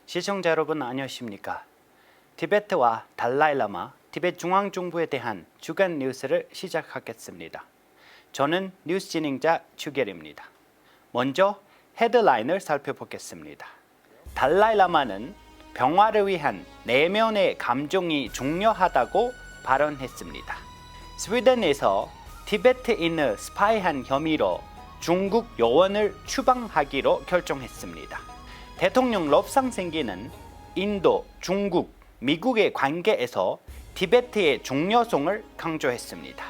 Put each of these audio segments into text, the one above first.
시청자 여러분 안녕하십니까? 티베트와 달라이라마, 티베트 중앙정부에 대한 주간 뉴스를 시작하겠습니다. 저는 뉴스 진행자 추결입니다. 먼저 헤드라인을 살펴보겠습니다. 달라이라마는 평화를 위한 내면의 감정이 중요하다고 발언했습니다. 스웨덴에서 티베트인을 스파이한 혐의로 중국 요원을 추방하기로 결정했습니다. 대통령 럽상생기는 인도, 중국, 미국의 관계에서 티베트의 중요성을 강조했습니다.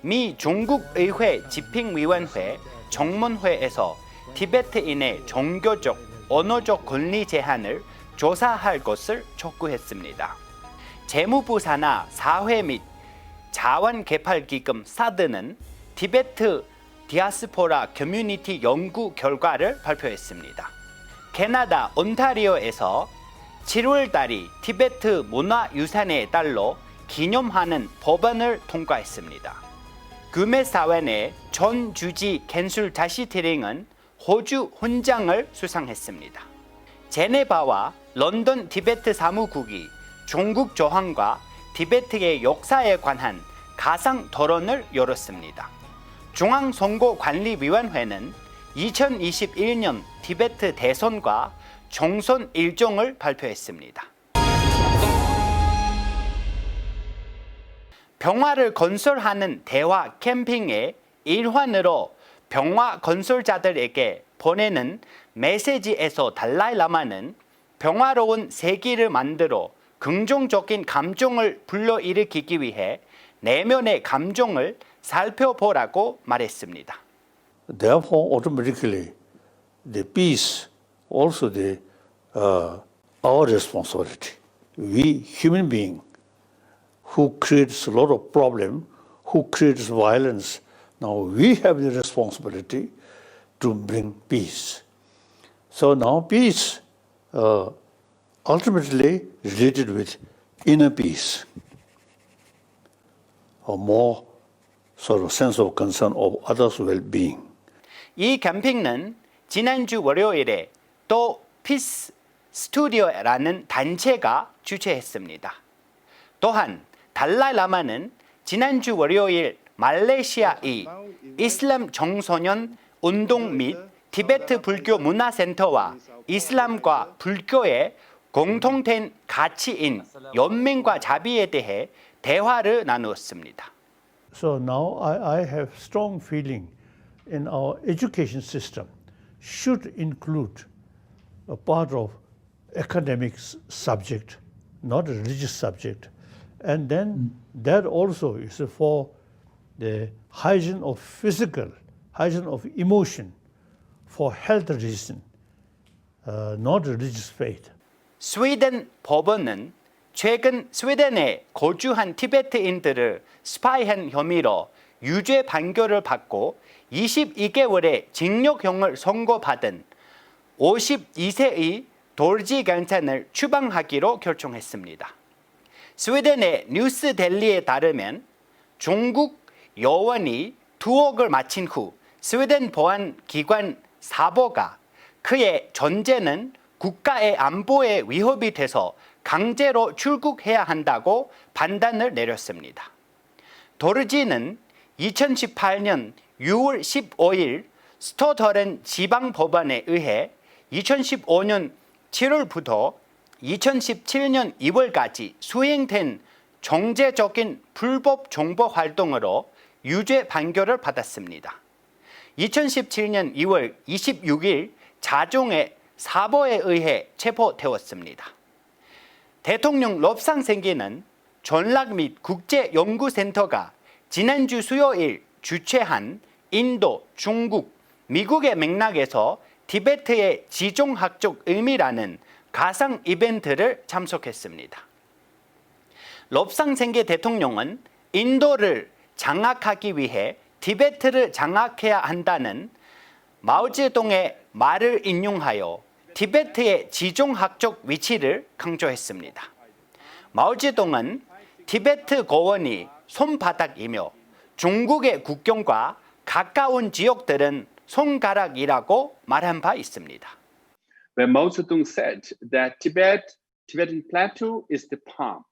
미 중국 의회 집행위원회 정문회에서 티베트인의 종교적, 언어적 권리 제한을 조사할 것을 촉구했습니다. 재무부 산하 사회 및 자원개발기금 사드는 티베트 디아스포라 커뮤니티 연구 결과를 발표했습니다. 캐나다 온타리오에서 7월 달이 티베트 문화유산의 달로 기념하는 법안을 통과했습니다. 구매사회 내 전 주지 캔술 자시티링은 호주 훈장을 수상했습니다. 제네바와 런던 티베트 사무국이 중국 조항과 티베트의 역사에 관한 가상 토론을 열었습니다. 중앙선거관리위원회는 2021년 티베트 대선과 총선 일정을 발표했습니다. 평화를 건설하는 대화 캠핑의 일환으로 평화 건설자들에게 보내는 메시지에서 달라이라마는 평화로운 세계를 만들어 긍정적인 감정을 불러일으키기 위해 내면의 감정을 살펴보라고 말했습니다. Therefore, automatically, the peace also our responsibility. We human being who creates a lot of problem, who creates violence, now we have the responsibility to bring peace. So now peace ultimately related with inner peace, a more sort of sense of concern of others' well-being. 이 캠핑은 지난주 월요일에 또 피스 스튜디오라는 단체가 주최했습니다. 또한 달라이라마는 지난주 월요일 말레이시아의 이슬람 청소년 운동 및 티베트 불교 문화센터와 이슬람과 불교의 공통된 가치인 연민과 자비에 대해 대화를 나누었습니다. So now I have strong feeling in our education system should include a part of academic subject, not a religious subject. And then that also is for the hygiene of physical, hygiene of emotion, for health reason, not religious faith. 스웨덴 법원은 최근 스웨덴에 거주한 티베트인들을 스파이한 혐의로 유죄 판결을 받고 22개월의 징역형을 선고받은 52세의 돌지 경찰을 추방하기로 결정했습니다. 스웨덴의 뉴스델리에 따르면 중국 요원이 투옥을 마친 후 스웨덴 보안기관 사보가 그의 존재는 국가의 안보에 위협이 돼서 강제로 출국해야 한다고 판단을 내렸습니다. 도르지는 2018년 6월 15일 스토터렌 지방법원에 의해 2015년 7월부터 2017년 2월까지 수행된 정제적인 불법 정보 활동으로 유죄 판결을 받았습니다. 2017년 2월 26일 자정에 사보에 의해 체포되었습니다. 대통령 럽상생기는 전략 및 국제연구센터가 지난주 수요일 주최한 인도, 중국, 미국의 맥락에서 티베트의 지정학적 의미라는 가상 이벤트를 참석했습니다. 럽상생기 대통령은 인도를 장악하기 위해 티베트를 장악해야 한다는 마오쩌둥의 말을 인용하여 티베트의 지정학적 위치를 강조했습니다. 마오쩌둥은 티베트 고원이 손바닥이며 중국의 국경과 가까운 지역들은 손가락이라고 말한 바 있습니다. where Mao Zedong said that Tibetan plateau is the palm.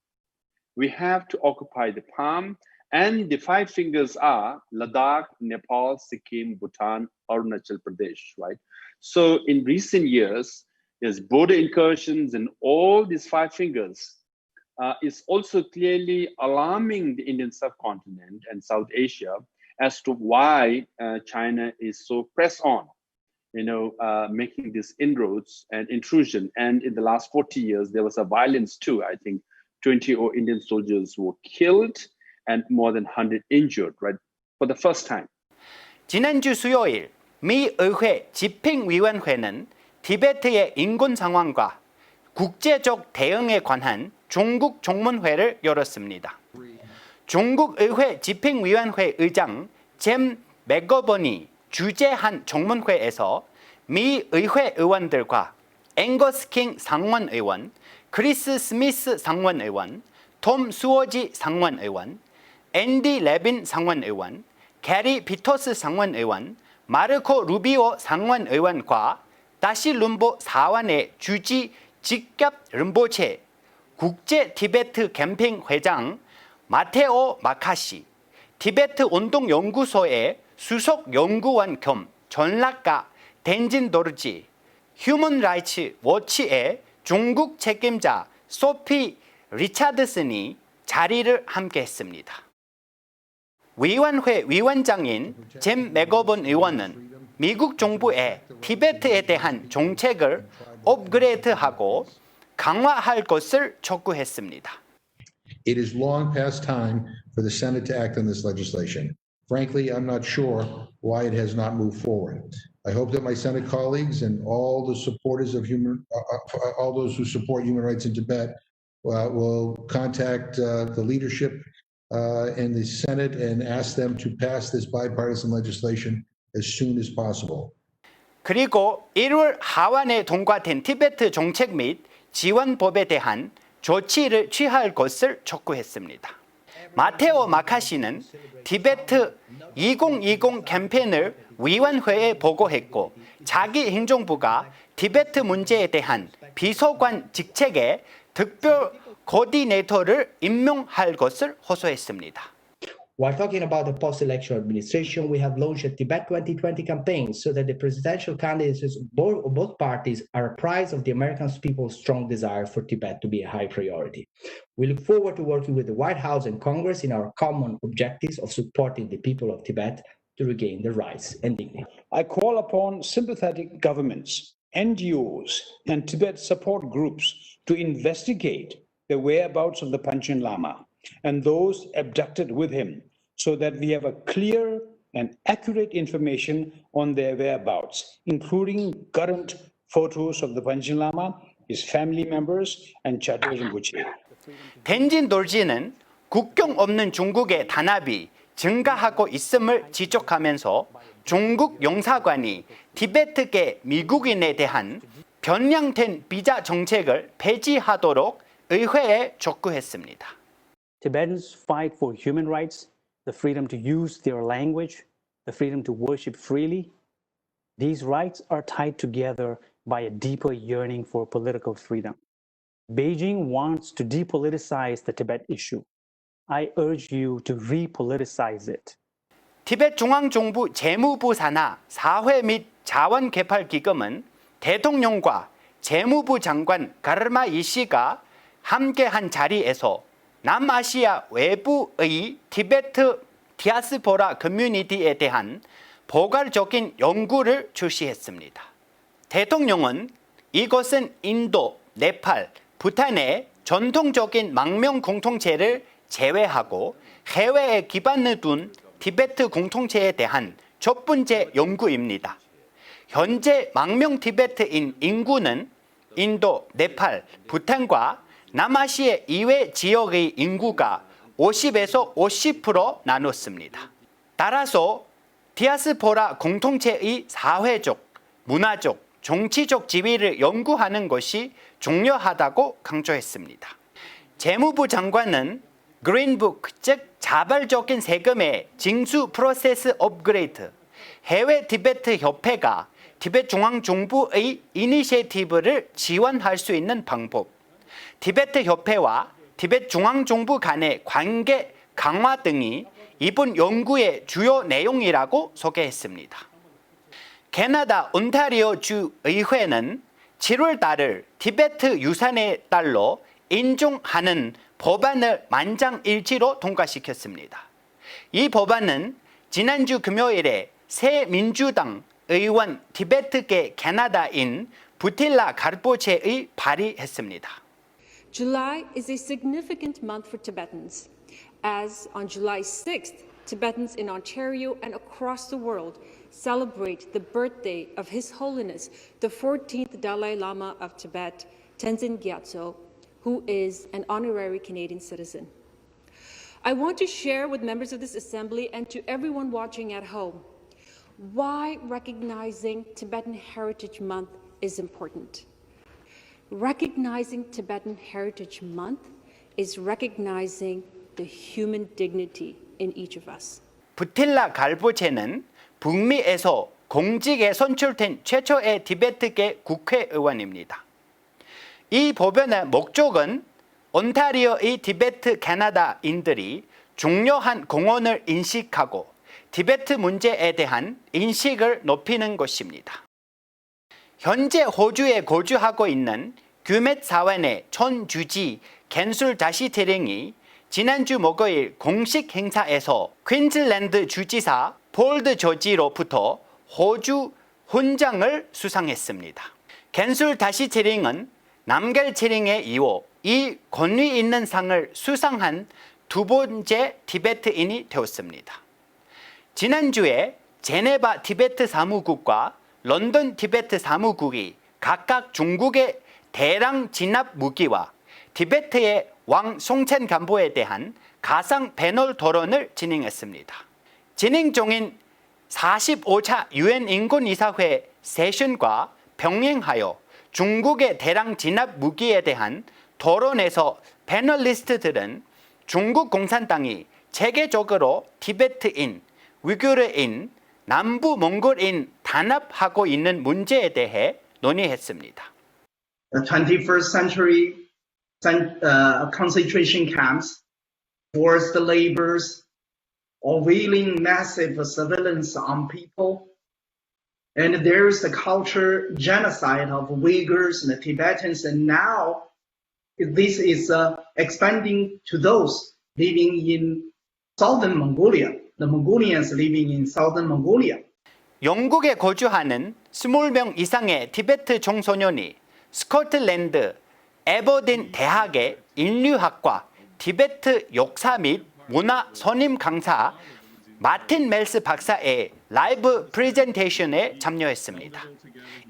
We have to occupy the palm, and the five fingers are Ladakh, Nepal, Sikkim, Bhutan, Arunachal Pradesh, right? So in recent years, there's border incursions and all these five fingers is also clearly alarming the Indian subcontinent and South Asia as to why China is so pressed on, making these inroads and intrusion. And in the last 40 years, there was a violence too. I think 20 Indian soldiers were killed and more than 100 injured, right? For the first time. 지난주 수요일 미 의회 집행위원회는 티베트의 인권 상황과 국제적 대응에 관한 중국 종문회를 열었습니다. 중국 의회 집행위원회 의장 잼 맥거번이 주재한 종문회에서 미 의회 의원들과 앵거스 킹 상원의원, 크리스 스미스 상원의원, 톰 수워지 상원의원, 앤디 레빈 상원의원, 게리 피터스 상원의원, 마르코 루비오 상원의원과 다시 룸보 사완의 주지 직접 rum보체 국제 티베트 캠핑 회장 마테오 마카시, 티베트 운동연구소의 수석 연구원 겸 전략가 덴진 도르지, 휴먼 라이츠 워치의 중국 책임자 소피 리차드슨이 자리를 함께했습니다. 위원회 위원장인 잼 맥거번 의원은 미국 정부의 티베트에 대한 정책을 업그레이드하고 강화할 것을 촉구했습니다. It is long past time for the Senate to act on this legislation. Frankly, I'm not sure why it has not moved forward. I hope that my Senate colleagues and all the supporters of all those who support human rights in Tibet will contact the leadership in the Senate and ask them to pass this bipartisan legislation as soon as possible. 그리고 1월 하원에 통과된 티베트 정책 및 지원법에 대한 조치를 취할 것을 촉구했습니다. 마테오 마카시는 티베트 2020 캠페인을 위원회에 보고했고 자기 행정부가 티베트 문제에 대한 비서관 직책에 특별 코디네이터를 임명할 것을 호소했습니다. While talking about the post-election administration, we have launched a Tibet 2020 campaign so that the presidential candidates of both parties are apprised of the American people's strong desire for Tibet to be a high priority. We look forward to working with the White House and Congress in our common objectives of supporting the people of Tibet to regain their rights and dignity. I call upon sympathetic governments, NGOs, and Tibet support groups to investigate the whereabouts of the Panchen Lama and those abducted with him, so that we have a clear and accurate information on their whereabouts, including current photos of the Panchen Lama, his family members, and Chador Rinpoche. 덴진 돌지는 국경 없는 중국의 단합이 증가하고 있음을 지적하면서 중국 영사관이 티베트계 미국인에 대한 변형된 비자 정책을 폐지하도록 의회에 촉구했습니다. Tibetans fight for human rights, the freedom to use their language, the freedom to worship freely. These rights are tied together by a deeper yearning for political freedom. Beijing wants to depoliticize the Tibet issue. I urge you to repoliticize it. 티베트 중앙정부 재무부 산하 사회 및 자원개발기금은 대통령과 재무부 장관 가르마 이씨가 함께한 자리에서 남아시아 외부의 티베트 디아스포라 커뮤니티에 대한 포괄적인 연구를 주시했습니다. 대통령은 이것은 인도, 네팔, 부탄의 전통적인 망명 공통체를 제외하고 해외에 기반을 둔 티베트 공통체에 대한 첫 번째 연구입니다. 현재 망명 티베트인 인구는 인도, 네팔, 부탄과 남아시아 이외 지역의 인구가 50에서 50% 나눴습니다. 따라서 디아스포라 공통체의 사회적, 문화적, 정치적 지위를 연구하는 것이 중요하다고 강조했습니다. 재무부 장관은 그린북, 즉 자발적인 세금의 징수 프로세스 업그레이드, 해외 티베트 협회가 티베트 중앙정부의 이니시에이티브를 지원할 수 있는 방법, 티베트 협회와 티베트 중앙정부 간의 관계 강화 등이 이번 연구의 주요 내용이라고 소개했습니다. 캐나다 온타리오 주 의회는 7월 달을 티베트 유산의 달로 인정하는 법안을 만장일치로 통과시켰습니다. 이 법안은 지난주 금요일에 새 민주당 의원 티베트계 캐나다인 부틸라 가르포체의 발의했습니다. July is a significant month for Tibetans, as on July 6th, Tibetans in Ontario and across the world celebrate the birthday of His Holiness, the 14th Dalai Lama of Tibet, Tenzin Gyatso, who is an honorary Canadian citizen. I want to share with members of this Assembly and to everyone watching at home why recognizing Tibetan Heritage Month is important. Recognizing Tibetan Heritage Month is recognizing the human dignity in each of us. 부틸라 갈보체는 북미에서 공직에 선출된 최초의 티베트계 국회의원입니다. 이 법안의 목적은 온타리오의 티베트 캐나다인들이 중요한 공헌을 인식하고 티베트 문제에 대한 인식을 높이는 것입니다. 현재 호주에 거주하고 있는 규멧 사원의 촌주지 겐술 다시테링이 지난주 목요일 공식 행사에서 퀸즐랜드 주지사 폴드 조지로부터 호주 훈장을 수상했습니다. 겐술 다시테링은 남겔체링에 이어 이 권위 있는 상을 수상한 두 번째 티베트인이 되었습니다. 지난주에 제네바 티베트 사무국과 런던 티베트 사무국이 각각 중국의 대량 진압 무기와 티베트의 왕 송첸 간부에 대한 가상 패널 토론을 진행했습니다. 진행 중인 45차 유엔 인권이사회 세션과 병행하여 중국의 대량 진압 무기에 대한 토론에서 패널리스트들은 중국 공산당이 체계적으로 티베트인, 위구르인, 남부 몽골인 단합하고 있는 문제에 대해 논의했습니다. The 21st century concentration camps, forced labors, unveiling massive surveillance on people, and there's the culture genocide of Uyghurs and the Tibetans, and now this is expanding to those living in southern Mongolia, the Mongolians living in southern Mongolia. 영국에 거주하는 20명 이상의 티베트 청소년이 스코틀랜드 에버딘 대학의 인류학과 티베트 역사 및 문화 선임 강사 마틴 멜스 박사의 라이브 프레젠테이션에 참여했습니다.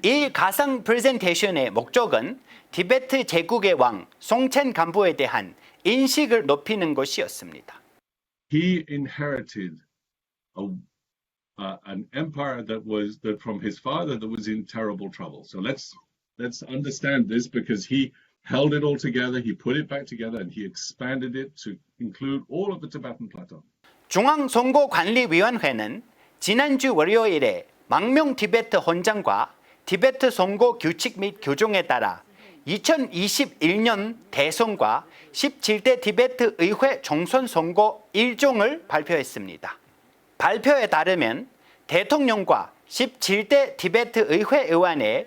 이 가상 프레젠테이션의 목적은 티베트 제국의 왕 송첸 간부에 대한 인식을 높이는 것이었습니다. He inherited an empire that from his father that was in terrible trouble. So let's understand this, because he held it all together, he put it back together, and he expanded it to include all of the Tibetan plateau. 중앙선거관리위원회는 지난주 월요일에 망명 티베트 헌장과 티베트 선거 규칙 및 규정에 따라 2021년 대선과 17대 티베트 의회 총선 선거 일정을 발표했습니다. 발표에 따르면 대통령과 17대 티베트 의회 의원의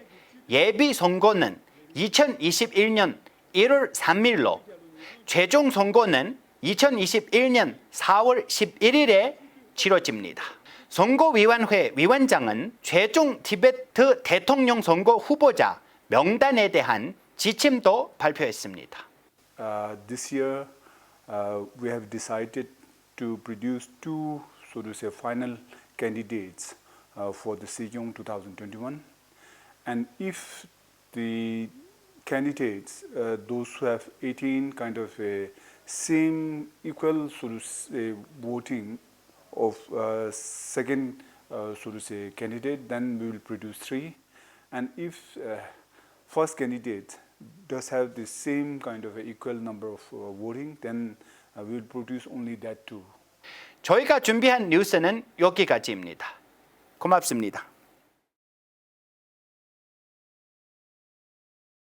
예비 선거는 2021년 1월 3일로, 최종 선거는 2021년 4월 11일에 치러집니다. 선거위원회 위원장은 최종 티베트 대통령 선거 후보자 명단에 대한 지침도 발표했습니다. This year, we have decided to produce two, so to say, final candidates for the Sejong 2021. And if the candidates, those who have 18 kind of a same equal, so to say, voting of second, so to say, candidate, then we will produce three. And if first candidate does have the same kind of equal number of voting, then we will produce only that two. 저희가 준비한 뉴스는 여기까지입니다. 고맙습니다.